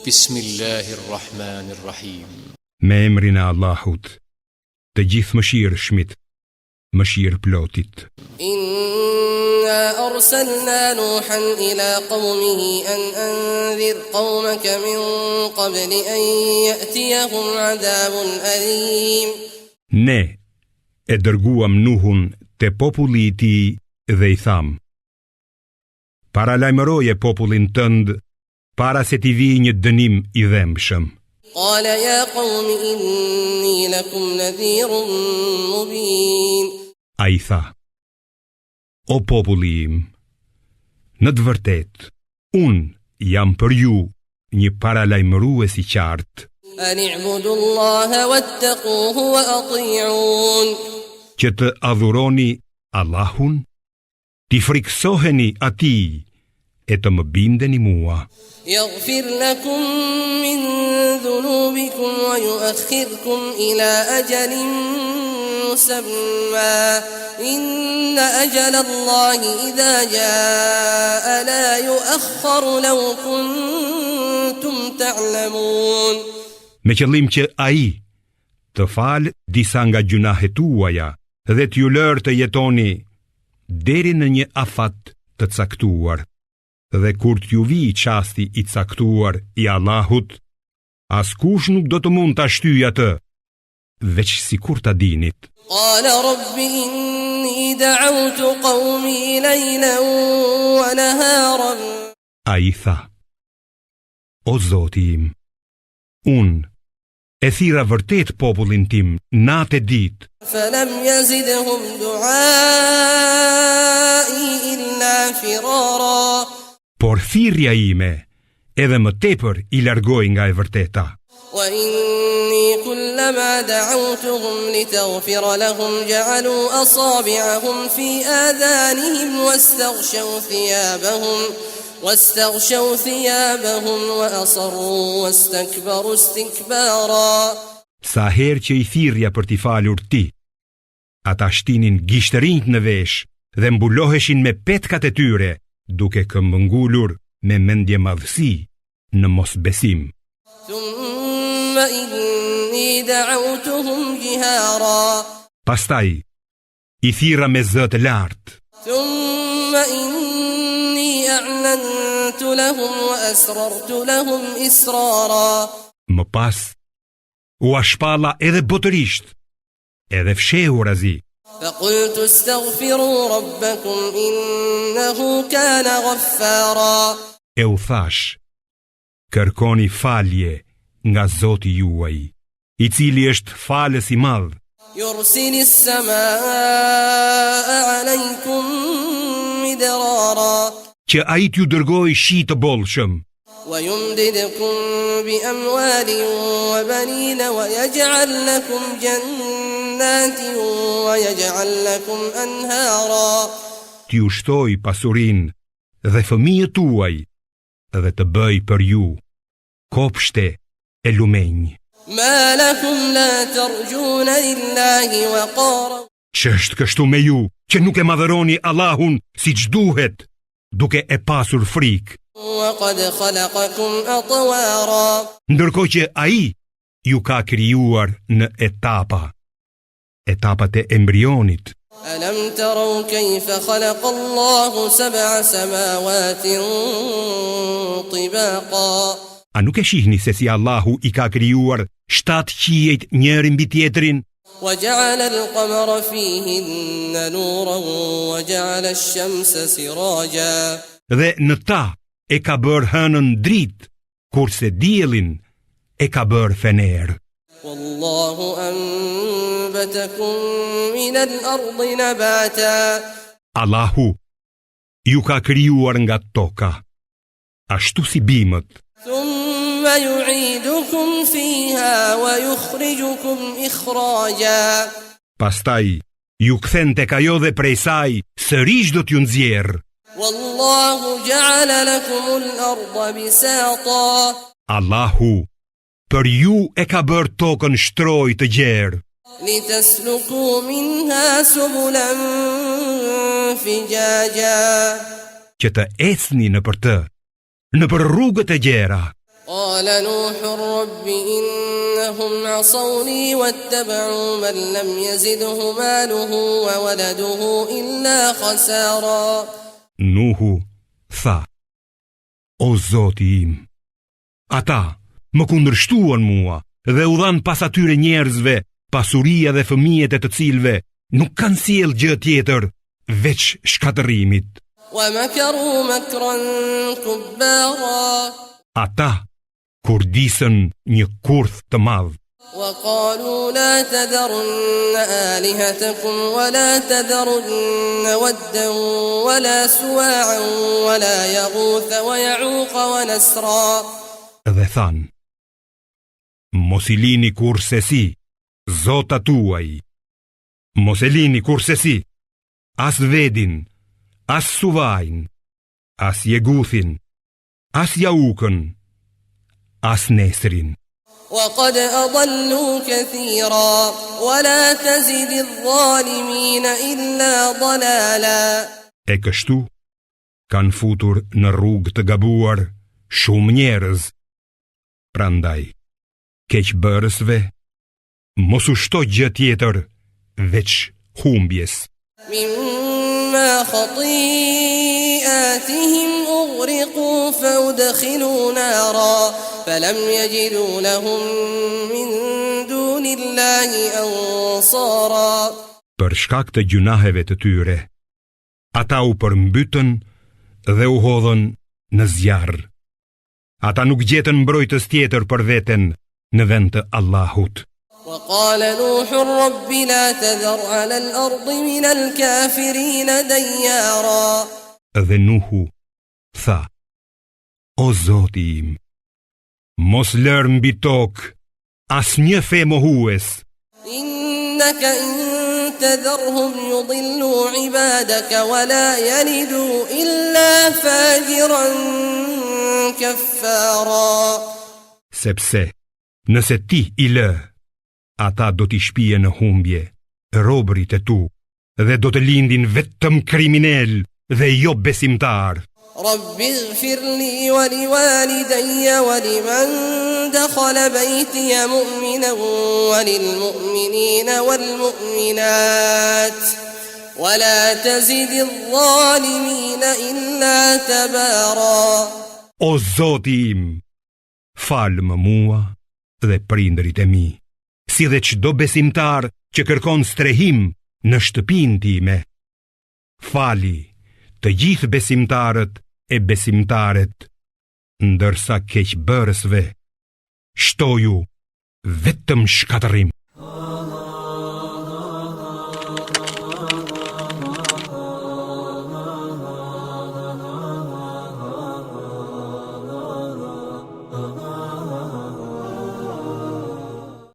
Bismillahirrahmanirrahim. Me emrin e Allahut, të gjithë mëshirshmit, mëshirë plotit. Inna arsalna Nuhan ila qawmihi an anzir qawmaka min qabli an ya'tiyahum adhabun alim. Ne e dërguam Nuhun te populli i tij dhe i tham: paralajmëroje popullin tënd para se t'i vijë një dënim i dhëmshëm. Qala ya qawmi inni lakum nadhirun mubin. Ai tha: o populli im, në të vërtetë, unë jam për ju një paralajmërues i qartë. An i'budu Allaha wattaquhu wa ati'un. Që të adhuroni Allahun, t'i friksoheni atij e të më bindeni mua. Yaghfir lakum min dhunubikum wa yu'akhirkum ila ajalin musamma. Inna ajala Allahi idha jaa la yu'akhkharu law kuntum ta'lamun. Me qëllim që ai të falë disa nga gjunahet tuaja dhe t'ju lërë të jetoni deri në një afat të caktuar. Dhe kur t'ju vi qasti i caktuar i Allahut, askush nuk do të mund t'a shtyjë atë, veç si kur t'a dinit. Qala rabbi inni da'awtu qawmi laylan wa naharan. Ai tha: o Zoti im, unë e thira vërtet popullin tim natë e ditë. Falam yazidhum du'ai illa firara. Por thirrja ime edhe më tepër i largoi nga e vërteta. Wa inni kullama da'awtuhum litaghfira lahum ja'alu asabi'ahum fi adhanihim واستغشوا ثيابهم وأصروا واستكبروا استكبارا. Sa herë që i thirrja për t'i falur ti, ata shtinin gishtërinjt në vesh dhe mbuloheshin me petkat e tyre, duke këmbëngulur me mendje madhësi në mosbesim. Thumma inni da'awtuhum jihara. Pastaj i thirra me zë të lartë. Thumma inni a'lantu lahum wa asrartu lahum israra. Më pas u ashpalla edhe botërisht, edhe fshehurazi. فقلت استغفروا ربكم إنه كان غفارا. E u thash: kërkoni falje nga Zoti juaj, i cili është falës i madh. يرسل السماء عليكم مدرارا. Që ai t'ju dërgoj shi të bollshëm. ويمددكم بأموال وبنين ويجعل لكم جنات ويجعل لكم أنهارا. T'ju shtoj pasurin dhe fëmijët tuaj dhe të bëj për ju kopshte e lumenj. ما لكم لا ترجون لله وقارا. Ç'është kështu me ju që nuk e madhëroni Allahun siç duhet, duke e pasur frikë, وقد خلقكم أطوارا. ndërkohë që ai ju ka krijuar në etapat e embrionit. ألم تروا كيف خلق الله 7 سماوات طباقا. A nuk e shihni se si Allahu i ka krijuar 7 qiejt njërin mbi tjetrin? وجعل القمر فيهن نورا وجعل الشمس سراجا. Dhe në ta e ka bërë hënën dritë, kurse diellin e ka bërë fener. والله أنبتكم من الأرض نباتا. Allahu ju ka krijuar nga toka, ashtu si bimët. ثم يعيدكم فيها ويخرجكم إخراجا. Pastaj ju kthen tek ajo dhe prej saj sërish do t'ju nxjerr. والله جعل لكم الأرض بساطا. Allahu për ju e ka bërë tokën shtroj të gjerë, لتسلكوا منها سبلا فجاجا që të ecni në për të, në për rrugët e gjera. قال نوح رب إنهم عصوني واتبعوا من لم يزده ماله وولده إلا خسارا. Nuhu tha: O Zoti im, ata më kundërshtuan mua dhe u dhan pas atyre njerëzve pasuria dhe fëmijët e të cilve nuk kanë sjell gjë tjetër veç shkatërimit. ومكروا مكرا كبارا. Ata kurdisën një kurth të madh. وقالوا لا تذرن آلهتكم ولا تذرن ودا ولا سواعا ولا يغوث ويعوق ونسرا. Dhe than: Mos i lini kurse si zotat tuaj, mos e lini kurse si as vedin, as suvajn, as jeguthin, as jaukën, as nesrin. وقد أضلوا كثيرا ولا تزد الظالمين إلا ضلالا. E kështu kanë futur në rrugë të gabuar shumë njerëz. Prandaj, keqbërësve mos u shto gjë tjetër veç humbjes. مما خطيئاتهم أغرقوا فأدخلوا نارا فلم يجدوا لهم من دون الله أنصارا. Për shkak të gjunaheve të tyre, ata u përmbytën dhe u hodhën në zjarr. Ata nuk gjetën mbrojtës tjetër për veten në vend të Allahut. وقال نوح رب لا تذر على الأرض من الكافرين ديارا. Dhe Nuhu tha: O Zoti im, mos lër mbi tokë asnjë fe mohues. إنك إن تذرهم يضلوا عبادك ولا يلدوا إلا فاجرا كفارا. Sepse nëse ti i lë, ata do t'i shpije në humbje robërit e tu dhe do të lindin vetëm kriminal dhe jo besimtar. رب اغفر لي ولوالدي ولمن دخل بيتي مؤمنا وللمؤمنين والمؤمنات ولا تزد الظالمين إلا تبارا. O Zoti im, falë më mua dhe prindërit e mi, si dhe çdo besimtar që kërkon strehim në shtëpinë time. Fali të gjithë besimtarët e besimtaret, ndërsa keqbërësve shtoju vetëm shkatërim.